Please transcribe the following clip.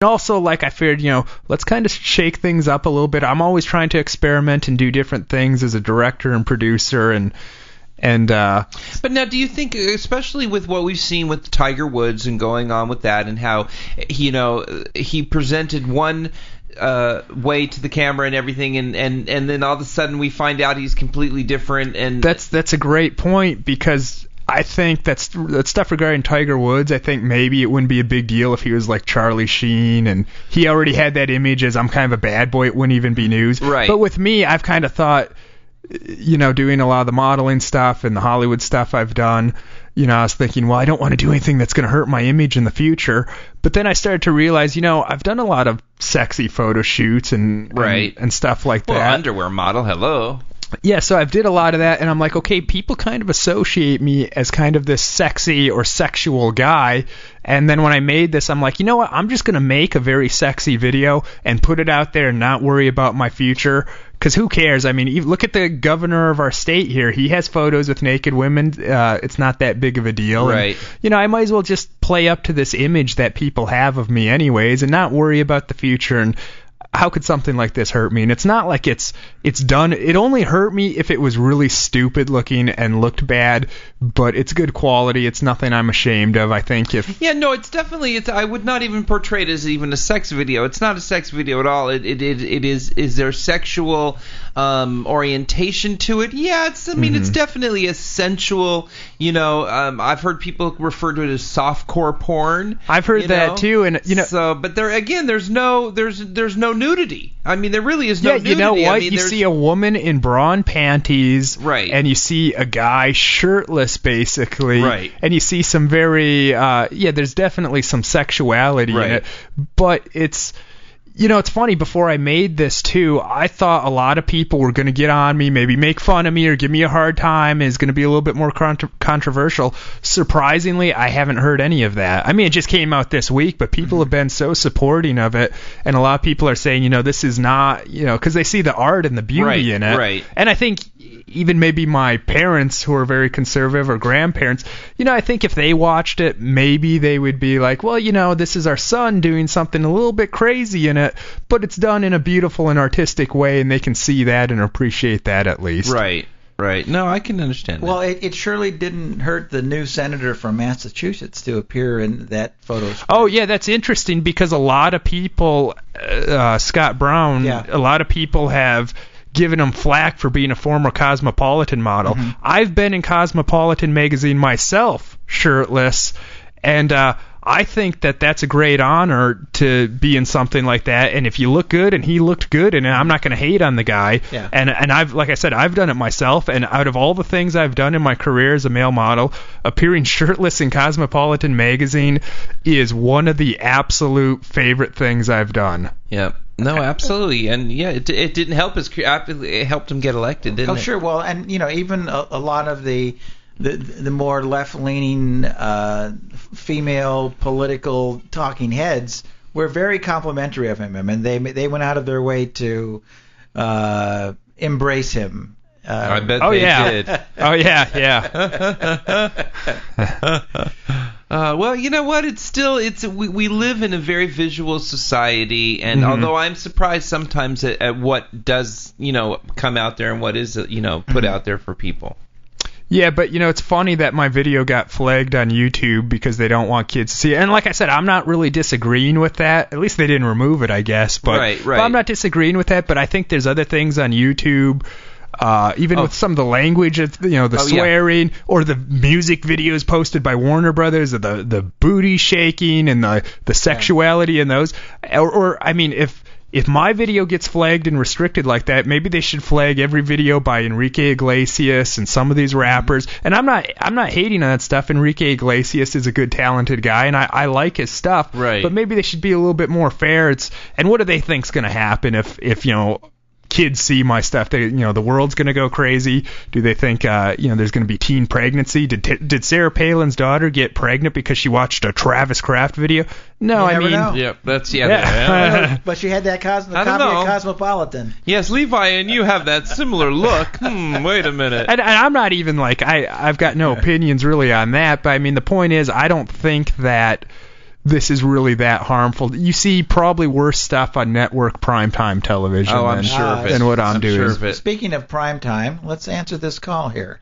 also, like, I figured, let's kind of shake things up a little bit. I'm always trying to experiment and do different things as a director and producer, and but now, do you think, especially with what we've seen with Tiger Woods and going on with that, and how he presented one way to the camera and everything, and then all of a sudden we find out he's completely different, and that's a great point, because I think that stuff regarding Tiger Woods, I think maybe it wouldn't be a big deal if he was like Charlie Sheen and he already had that image as I'm kind of a bad boy. It wouldn't even be news. Right. But with me, I've kind of thought, doing a lot of the modeling stuff and the Hollywood stuff I've done, I was thinking, well, I don't want to do anything that's going to hurt my image in the future. But then I started to realize, I've done a lot of sexy photo shoots and stuff like that. Well, underwear model, hello. Yeah, so I've did a lot of that, and I'm like, okay, people kind of associate me as kind of this sexy or sexual guy, and then when I made this, I'm like, you know what, I'm just going to make a very sexy video and put it out there and not worry about my future, because who cares? I mean, look at the governor of our state here. He has photos with naked women. It's not that big of a deal. Right. And, I might as well just play up to this image that people have of me anyways and not worry about the future. And how could something like this hurt me? And it's not like it's done. It only hurt me if it was really stupid looking and looked bad, but it's good quality. It's nothing I'm ashamed of, I think. It's definitely, I would not even portray it as even a sex video. It's not a sex video at all. It is there sexual orientation to it? Yeah, it's definitely a sensual, I've heard people refer to it as softcore porn. I've heard that too, and so, but there again, there's no nudity. I mean, there really is no nudity. You know what? You see a woman in bra and panties, right, and you see a guy shirtless, basically, right, and you see some very, there's definitely some sexuality in it, but it's, it's funny, before I made this too, I thought a lot of people were going to get on me, maybe make fun of me or give me a hard time. It's going to be a little bit more controversial. Surprisingly, I haven't heard any of that. I mean, it just came out this week, but people have been so supporting of it, and a lot of people are saying, this is not, because they see the art and the beauty in it. Right. And I think even maybe my parents, who are very conservative, or grandparents, I think if they watched it, maybe they would be like, well, this is our son doing something a little bit crazy in it, but it's done in a beautiful and artistic way, and they can see that and appreciate that at least. Right. No, I can understand that. Well, it surely didn't hurt the new senator from Massachusetts to appear in that photo. Oh, yeah, that's interesting, because a lot of people, Scott Brown, a lot of people have given him flack for being a former Cosmopolitan model. I've been in Cosmopolitan magazine myself, shirtless, and I think that that's a great honor to be in something like that. And if you look good, and he looked good, and I'm not going to hate on the guy. Yeah. And I've, like I said, I've done it myself. And out of all the things I've done in my career as a male model, appearing shirtless in Cosmopolitan magazine is one of the absolute favorite things I've done. Yeah. No, absolutely, and it didn't help it helped him get elected, didn't it? Oh, sure. Well, and even a lot of the more left-leaning female political talking heads were very complimentary of him, and they went out of their way to embrace him. I bet they did. Oh yeah. Well, you know what? We live in a very visual society, and although I'm surprised sometimes at what does come out there and what is put out there for people. Yeah, but it's funny that my video got flagged on YouTube because they don't want kids to see it. And like I said, I'm not really disagreeing with that. At least they didn't remove it, I guess. But, right. But I'm not disagreeing with that. But I think there's other things on YouTube. Even with some of the language, the swearing, or the music videos posted by Warner Brothers, or the booty shaking and the sexuality in those. Or I mean, if my video gets flagged and restricted like that, maybe they should flag every video by Enrique Iglesias and some of these rappers. And I'm not hating on that stuff. Enrique Iglesias is a good, talented guy, and I like his stuff. Right. But maybe they should be a little bit more fair. And what do they think's going to happen if kids see my stuff? The world's going to go crazy. Do they think there's going to be teen pregnancy? Did Sarah Palin's daughter get pregnant because she watched a Travis Kraft video? No, I mean, yep, that's but she had that copy of Cosmopolitan. Yes, Levi, and you have that similar look. Wait a minute. And I'm not even like I've got no opinions really on that. But I mean, the point is, I don't think that this is really that harmful. You see probably worse stuff on network primetime television I'm sure of it. than what I'm doing. Sure of it. Speaking of primetime, let's answer this call here.